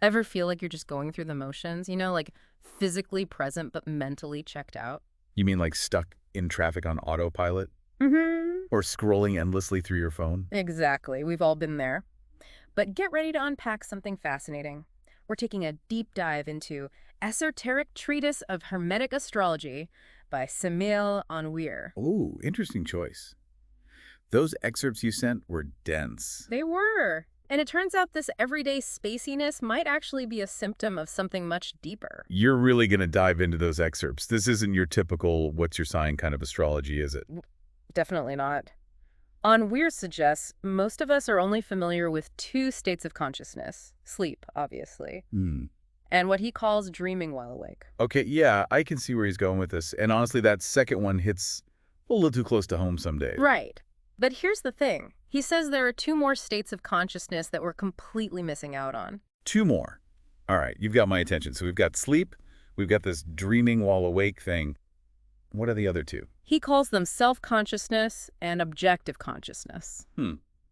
Ever feel like you're just going through the motions, like physically present but mentally checked out? You mean like stuck in traffic on autopilot? Mm-hmm. Or scrolling endlessly through your phone? Exactly. We've all been there. But get ready to unpack something fascinating. We're taking a deep dive into Esoteric Treatise of Hermetic Astrology by Samael Aun Weor. Oh, interesting choice. Those excerpts you sent were dense. They were. And it turns out this everyday spaciness might actually be a symptom of something much deeper. You're really going to dive into those excerpts. This isn't your typical what's your sign kind of astrology, is it? Definitely not. Aun Weor suggests most of us are only familiar with two states of consciousness. Sleep, obviously, and what he calls dreaming while awake. Okay, yeah, I can see where he's going with this. And honestly, that second one hits a little too close to home some days. Right. But here's the thing. He says there are two more states of consciousness that we're completely missing out on. Two more. All right, you've got my attention. So we've got sleep, we've got this dreaming while awake thing. What are the other two? He calls them self-consciousness and objective consciousness.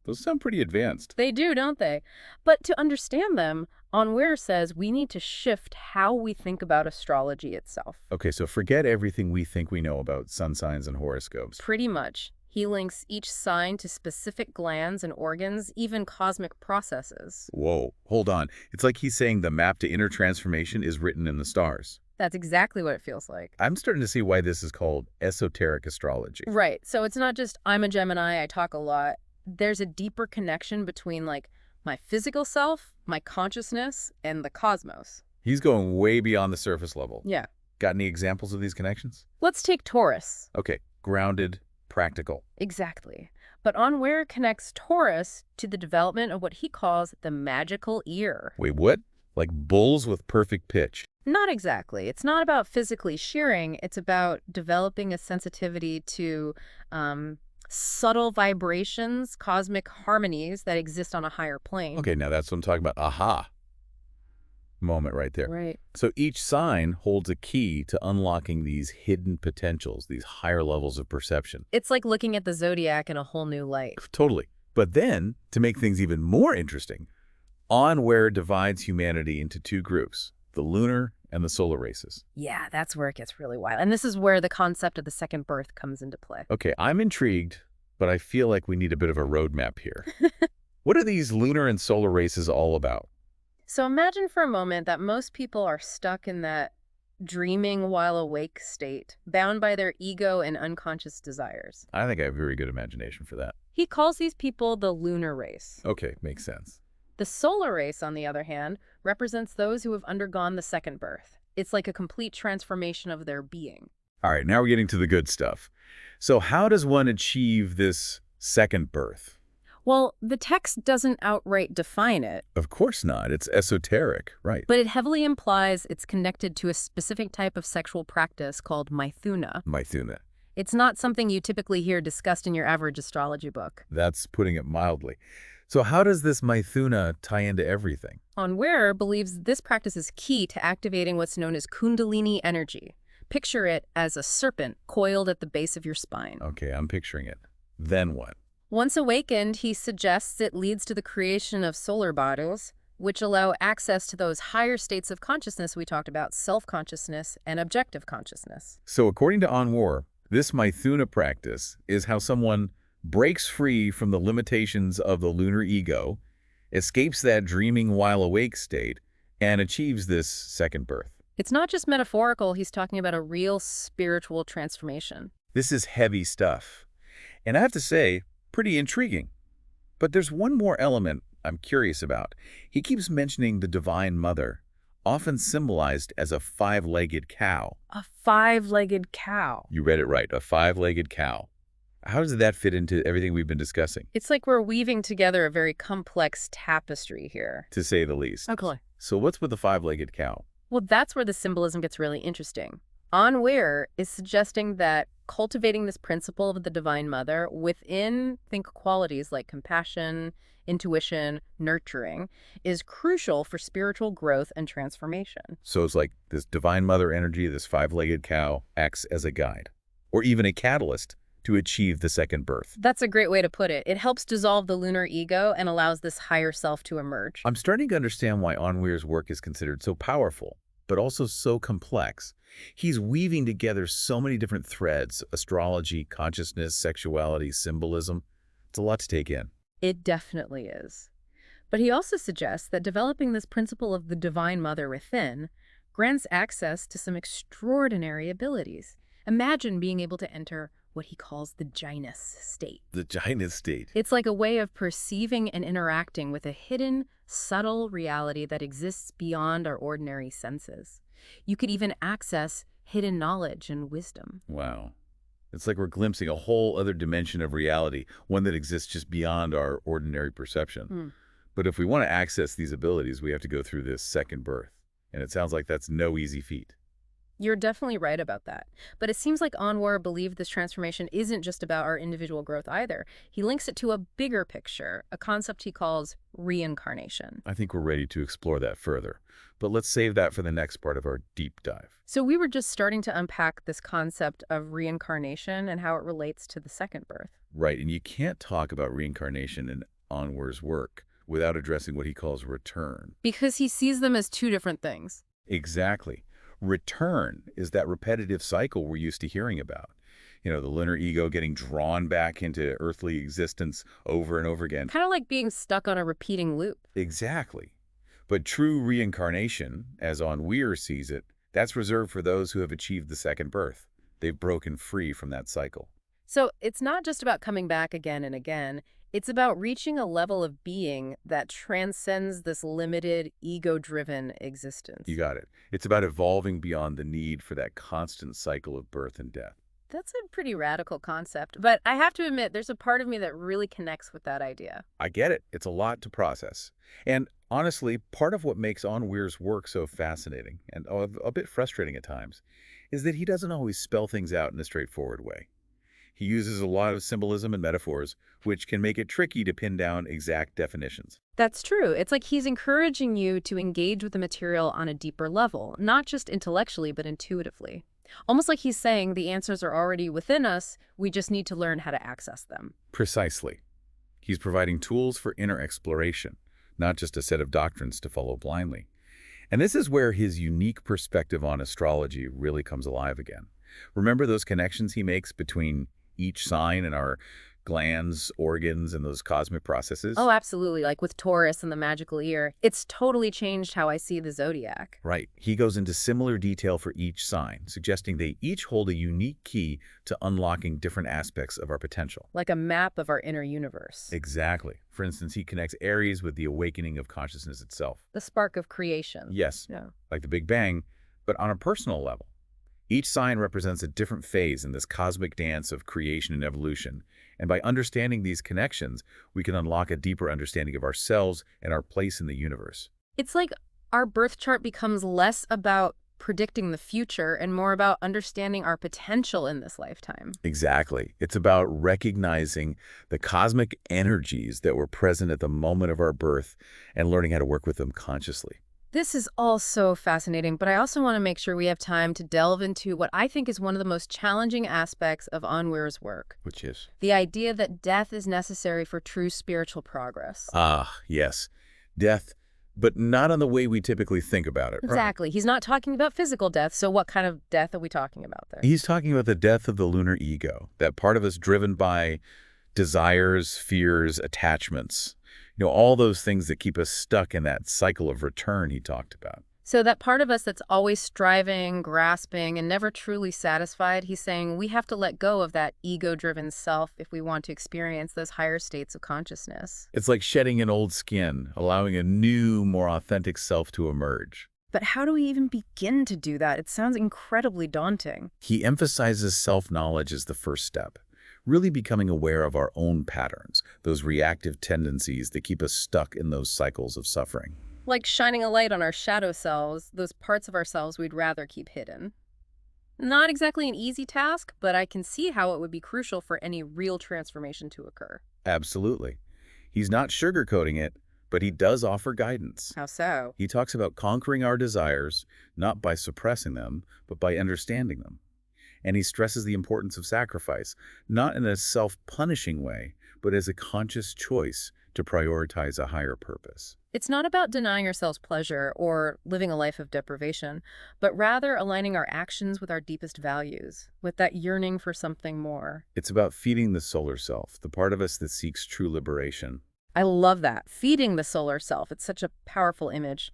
Those sound pretty advanced. They do, don't they? But to understand them, Aun Weor says we need to shift how we think about astrology itself. Okay, so forget everything we think we know about sun signs and horoscopes. Pretty much. He links each sign to specific glands and organs, even cosmic processes. Whoa, hold on. It's like he's saying the map to inner transformation is written in the stars. That's exactly what it feels like. I'm starting to see why this is called esoteric astrology. Right. So it's not just I'm a Gemini, I talk a lot. There's a deeper connection between my physical self, my consciousness, and the cosmos. He's going way beyond the surface level. Yeah. Got any examples of these connections? Let's take Taurus. Okay, grounded, practical. Exactly. But Aun Weor connects Taurus to the development of what he calls the magical ear. Wait, what? Like bulls with perfect pitch. Not exactly. It's not about physically shearing. It's about developing a sensitivity to subtle vibrations, cosmic harmonies that exist on a higher plane. Okay, now that's what I'm talking about. Aha. Moment right there. Right. So each sign holds a key to unlocking these hidden potentials, these higher levels of perception. It's like looking at the Zodiac in a whole new light. Totally. But then, to make things even more interesting, Aun Weor divides humanity into two groups, the lunar and the solar races. Yeah, that's where it gets really wild. And this is where the concept of the second birth comes into play. Okay, I'm intrigued, but I feel like we need a bit of a roadmap here. What are these lunar and solar races all about? So imagine for a moment that most people are stuck in that dreaming while awake state, bound by their ego and unconscious desires. I think I have a very good imagination for that. He calls these people the lunar race. Okay, makes sense. The solar race, on the other hand, represents those who have undergone the second birth. It's like a complete transformation of their being. All right, now we're getting to the good stuff. So how does one achieve this second birth? Well, the text doesn't outright define it, Of course not. It's esoteric, right? but it heavily implies it's connected to a specific type of sexual practice called Maithuna. Maithuna. It's not something you typically hear discussed in your average astrology book. That's putting it mildly. So how does this Maithuna tie into everything? Aun Weor believes this practice is key to activating what's known as Kundalini energy. Picture it as a serpent coiled at the base of your spine. Okay, I'm picturing it. Then what? Once awakened, he suggests it leads to the creation of solar bodies, which allow access to those higher states of consciousness we talked about, self-consciousness and objective consciousness. So according to Aun Weor, this Maithuna practice is how someone breaks free from the limitations of the lunar ego, escapes that dreaming while awake state, and achieves this second birth. It's not just metaphorical, he's talking about a real spiritual transformation. This is heavy stuff. And I have to say, pretty intriguing. But there's one more element I'm curious about. He keeps mentioning the Divine Mother, often symbolized as a five-legged cow. A five-legged cow. You read it right, a five-legged cow. How does that fit into everything we've been discussing? It's like we're weaving together a very complex tapestry here. To say the least. Okay. So what's with the five-legged cow? Well, that's where the symbolism gets really interesting. Aun Weor is suggesting that cultivating this principle of the Divine Mother within, think, qualities like compassion, intuition, nurturing, is crucial for spiritual growth and transformation. So it's like this Divine Mother energy, this five-legged cow, acts as a guide, or even a catalyst to achieve the second birth. That's a great way to put it. It helps dissolve the lunar ego and allows this higher self to emerge. I'm starting to understand why Aun Weor's work is considered so powerful, but also so complex. He's weaving together so many different threads: astrology, consciousness, sexuality, symbolism. It's a lot to take in. It definitely is. But he also suggests that developing this principle of the divine mother within grants access to some extraordinary abilities. Imagine being able to enter what he calls the Janus state. The giant state. It's like a way of perceiving and interacting with a hidden, subtle reality that exists beyond our ordinary senses. You could even access hidden knowledge and wisdom. Wow. It's like we're glimpsing a whole other dimension of reality, one that exists just beyond our ordinary perception. But if we want to access these abilities, we have to go through this second birth. And it sounds like that's no easy feat. You're definitely right about that. But it seems like Aun Weor believed this transformation isn't just about our individual growth either. He links it to a bigger picture, a concept he calls reincarnation. I think we're ready to explore that further. But let's save that for the next part of our deep dive. So we were just starting to unpack this concept of reincarnation and how it relates to the second birth. Right, and you can't talk about reincarnation in Aun Weor's work without addressing what he calls return. Because he sees them as two different things. Exactly. Return is that repetitive cycle we're used to hearing about. You know, the lunar ego getting drawn back into earthly existence over and over again. Kind of like being stuck on a repeating loop. Exactly. But true reincarnation, as Aun Weor sees it, that's reserved for those who have achieved the second birth. They've broken free from that cycle. So it's not just about coming back again and again. It's about reaching a level of being that transcends this limited, ego-driven existence. You got it. It's about evolving beyond the need for that constant cycle of birth and death. That's a pretty radical concept, but I have to admit, there's a part of me that really connects with that idea. I get it. It's a lot to process. And honestly, part of what makes Aun Weor's work so fascinating, and a bit frustrating at times, is that he doesn't always spell things out in a straightforward way. He uses a lot of symbolism and metaphors, which can make it tricky to pin down exact definitions. That's true. It's like he's encouraging you to engage with the material on a deeper level, not just intellectually, but intuitively. Almost like he's saying the answers are already within us, we just need to learn how to access them. Precisely. He's providing tools for inner exploration, not just a set of doctrines to follow blindly. And this is where his unique perspective on astrology really comes alive again. Remember those connections he makes between each sign and our glands, organs, and those cosmic processes? Oh, absolutely. Like with Taurus and the magical ear. It's totally changed how I see the zodiac. Right. He goes into similar detail for each sign, suggesting they each hold a unique key to unlocking different aspects of our potential. Like a map of our inner universe. Exactly. For instance, he connects Aries with the awakening of consciousness itself. The spark of creation. Yes, Yeah. like the Big Bang, but on a personal level. Each sign represents a different phase in this cosmic dance of creation and evolution. And by understanding these connections, we can unlock a deeper understanding of ourselves and our place in the universe. It's like our birth chart becomes less about predicting the future and more about understanding our potential in this lifetime. Exactly. It's about recognizing the cosmic energies that were present at the moment of our birth and learning how to work with them consciously. This is all so fascinating, but I also want to make sure we have time to delve into what I think is one of the most challenging aspects of Aun Weor's work. Which is? The idea that death is necessary for true spiritual progress. Ah, yes. Death, but not in the way we typically think about it. Exactly. He's not talking about physical death, so what kind of death are we talking about there? He's talking about the death of the lunar ego, that part of us driven by desires, fears, attachments. You know, all those things that keep us stuck in that cycle of return he talked about. So that part of us that's always striving, grasping, and never truly satisfied, he's saying we have to let go of that ego-driven self if we want to experience those higher states of consciousness. It's like shedding an old skin, allowing a new, more authentic self to emerge. But how do we even begin to do that? It sounds incredibly daunting. He emphasizes self-knowledge as the first step, really becoming aware of our own patterns, those reactive tendencies that keep us stuck in those cycles of suffering. Like shining a light on our shadow selves, those parts of ourselves we'd rather keep hidden. Not exactly an easy task, but I can see how it would be crucial for any real transformation to occur. Absolutely. He's not sugarcoating it, but he does offer guidance. How so? He talks about conquering our desires, not by suppressing them, but by understanding them. And he stresses the importance of sacrifice, not in a self-punishing way, but as a conscious choice to prioritize a higher purpose. It's not about denying ourselves pleasure or living a life of deprivation, but rather aligning our actions with our deepest values, with that yearning for something more. It's about feeding the solar self, the part of us that seeks true liberation. I love that. Feeding the solar self. It's such a powerful image.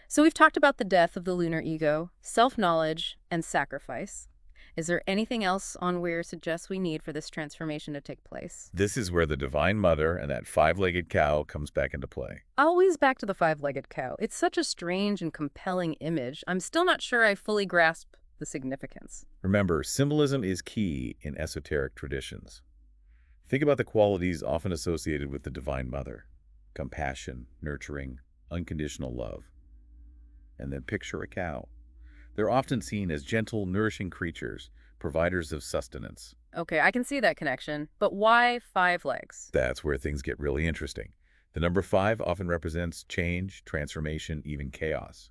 So we've talked about the death of the lunar ego, self-knowledge, and sacrifice. Is there anything else on Weir suggests we need for this transformation to take place? This is where the Divine Mother and that five-legged cow comes back into play. Always back to the five-legged cow. It's such a strange and compelling image. I'm still not sure I fully grasp the significance. Remember, symbolism is key in esoteric traditions. Think about the qualities often associated with the Divine Mother: compassion, nurturing, unconditional love. And then picture a cow. They're often seen as gentle, nourishing creatures, providers of sustenance. Okay, I can see that connection, but why 5 legs? That's where things get really interesting. The number 5 often represents change, transformation, even chaos.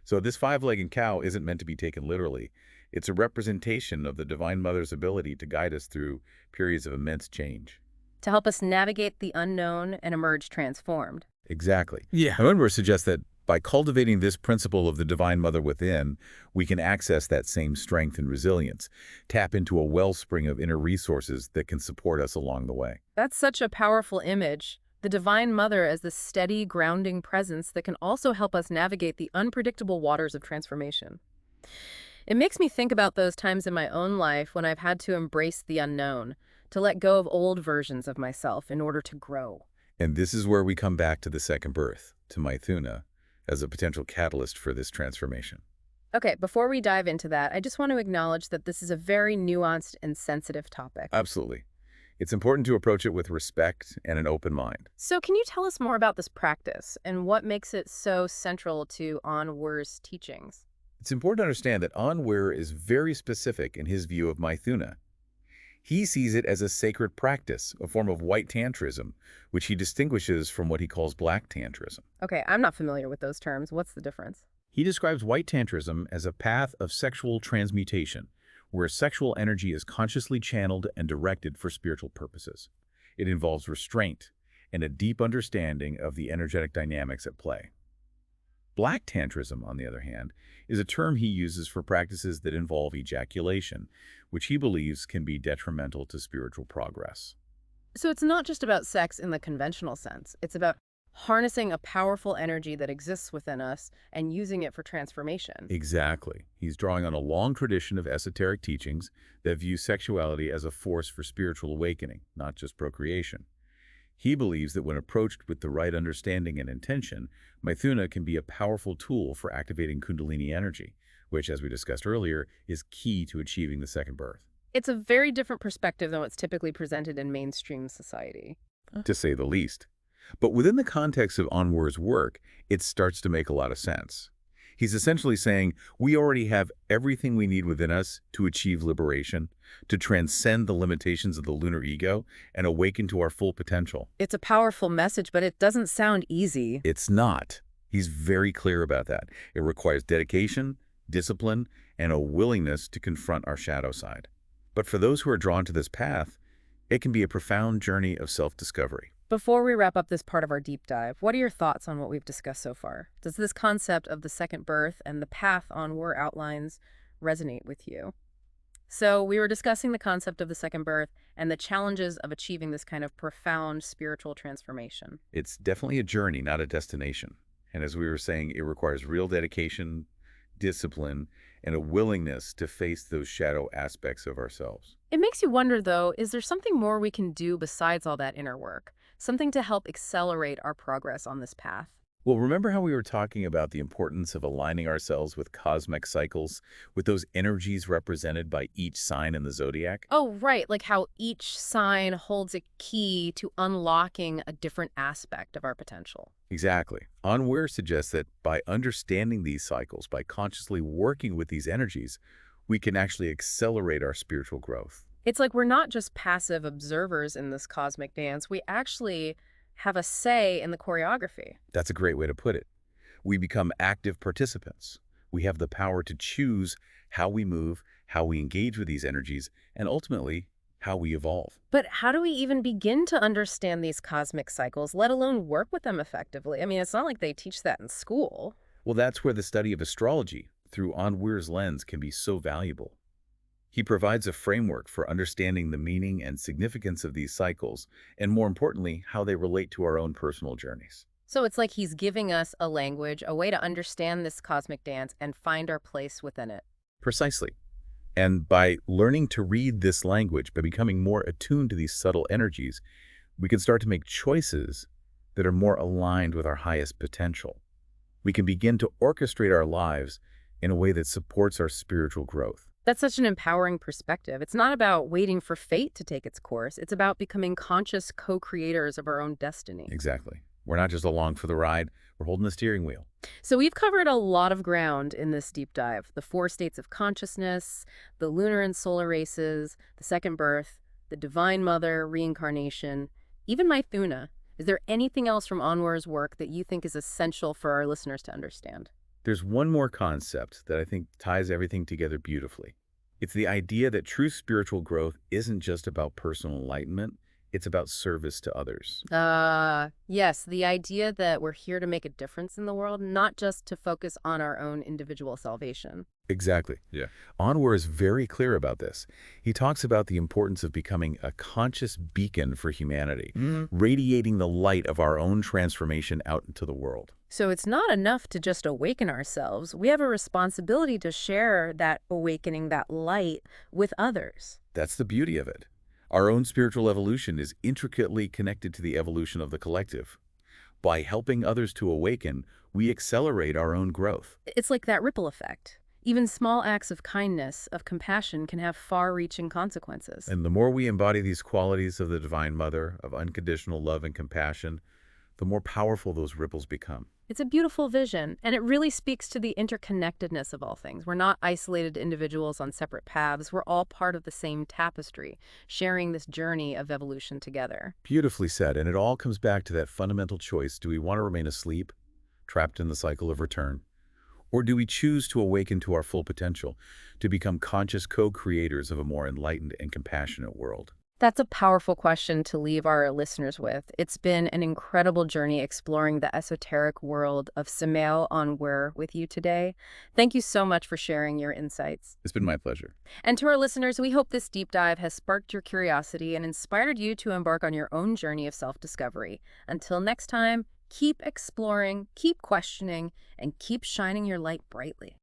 So this five-legged cow isn't meant to be taken literally. It's a representation of the Divine Mother's ability to guide us through periods of immense change. To help us navigate the unknown and emerge transformed. Exactly. Yeah. And Weir suggests that by cultivating this principle of the Divine Mother within, we can access that same strength and resilience, tap into a wellspring of inner resources that can support us along the way. That's such a powerful image. The Divine Mother as the steady, grounding presence that can also help us navigate the unpredictable waters of transformation. It makes me think about those times in my own life when I've had to embrace the unknown, to let go of old versions of myself in order to grow. And this is where we come back to the second birth, to Maithuna, as a potential catalyst for this transformation. Okay, before we dive into that, I just want to acknowledge that this is a very nuanced and sensitive topic. Absolutely. It's important to approach it with respect and an open mind. So can you tell us more about this practice and what makes it so central to Aun Weor's teachings? It's important to understand that Aun Weor is very specific in his view of Maithuna. He sees it as a sacred practice, a form of white tantrism, which he distinguishes from what he calls black tantrism. Okay, I'm not familiar with those terms. What's the difference? He describes white tantrism as a path of sexual transmutation, where sexual energy is consciously channeled and directed for spiritual purposes. It involves restraint and a deep understanding of the energetic dynamics at play. Black tantrism, on the other hand, is a term he uses for practices that involve ejaculation, which he believes can be detrimental to spiritual progress. So it's not just about sex in the conventional sense. It's about harnessing a powerful energy that exists within us and using it for transformation. Exactly. He's drawing on a long tradition of esoteric teachings that view sexuality as a force for spiritual awakening, not just procreation. He believes that when approached with the right understanding and intention, Maithuna can be a powerful tool for activating Kundalini energy, which, as we discussed earlier, is key to achieving the second birth. It's a very different perspective than what's typically presented in mainstream society. To say the least. But within the context of Aun Weor's work, it starts to make a lot of sense. He's essentially saying we already have everything we need within us to achieve liberation, to transcend the limitations of the lunar ego, and awaken to our full potential. It's a powerful message, but it doesn't sound easy. It's not. He's very clear about that. It requires dedication, discipline, and a willingness to confront our shadow side. But for those who are drawn to this path, it can be a profound journey of self-discovery. Before we wrap up this part of our deep dive, what are your thoughts on what we've discussed so far? Does this concept of the second birth and the path Aun Weor outlines resonate with you? So we were discussing the concept of the second birth and the challenges of achieving this kind of profound spiritual transformation. It's definitely a journey, not a destination. And as we were saying, it requires real dedication, discipline, and a willingness to face those shadow aspects of ourselves. It makes you wonder, though, is there something more we can do besides all that inner work? Something to help accelerate our progress on this path? Well, remember how we were talking about the importance of aligning ourselves with cosmic cycles, with those energies represented by each sign in the zodiac? Oh, right. Like how each sign holds a key to unlocking a different aspect of our potential. Exactly. Aun Weor suggests that by understanding these cycles, by consciously working with these energies, we can actually accelerate our spiritual growth. It's like we're not just passive observers in this cosmic dance. We actually have a say in the choreography. That's a great way to put it. We become active participants. We have the power to choose how we move, how we engage with these energies, and ultimately, how we evolve. But how do we even begin to understand these cosmic cycles, let alone work with them effectively? I mean, it's not like they teach that in school. Well, that's where the study of astrology through Aun Weor's lens can be so valuable. He provides a framework for understanding the meaning and significance of these cycles, and more importantly, how they relate to our own personal journeys. So it's like he's giving us a language, a way to understand this cosmic dance and find our place within it. Precisely. And by learning to read this language, by becoming more attuned to these subtle energies, we can start to make choices that are more aligned with our highest potential. We can begin to orchestrate our lives in a way that supports our spiritual growth. That's such an empowering perspective. It's not about waiting for fate to take its course. It's about becoming conscious co-creators of our own destiny. Exactly. We're not just along for the ride, we're holding the steering wheel. So we've covered a lot of ground in this deep dive. The 4 states of consciousness, the lunar and solar races, the second birth, the divine mother, reincarnation, even Mythuna. Is there anything else from Aun Weor's work that you think is essential for our listeners to understand? There's one more concept that I think ties everything together beautifully. It's the idea that true spiritual growth isn't just about personal enlightenment, it's about service to others. Yes, the idea that we're here to make a difference in the world, not just to focus on our own individual salvation. Exactly. Yeah. Aun Weor is very clear about this. He talks about the importance of becoming a conscious beacon for humanity, radiating the light of our own transformation out into the world. So it's not enough to just awaken ourselves. We have a responsibility to share that awakening, that light, with others. That's the beauty of it. Our own spiritual evolution is intricately connected to the evolution of the collective. By helping others to awaken, we accelerate our own growth. It's like that ripple effect. Even small acts of kindness, of compassion, can have far-reaching consequences. And the more we embody these qualities of the Divine Mother, of unconditional love and compassion, the more powerful those ripples become. It's a beautiful vision, and it really speaks to the interconnectedness of all things. We're not isolated individuals on separate paths. We're all part of the same tapestry, sharing this journey of evolution together. Beautifully said, and it all comes back to that fundamental choice. Do we want to remain asleep, trapped in the cycle of return? Or do we choose to awaken to our full potential, to become conscious co-creators of a more enlightened and compassionate world? That's a powerful question to leave our listeners with. It's been an incredible journey exploring the esoteric world of Samael Aun Weor with you today. Thank you so much for sharing your insights. It's been my pleasure. And to our listeners, we hope this deep dive has sparked your curiosity and inspired you to embark on your own journey of self-discovery. Until next time, keep exploring, keep questioning, and keep shining your light brightly.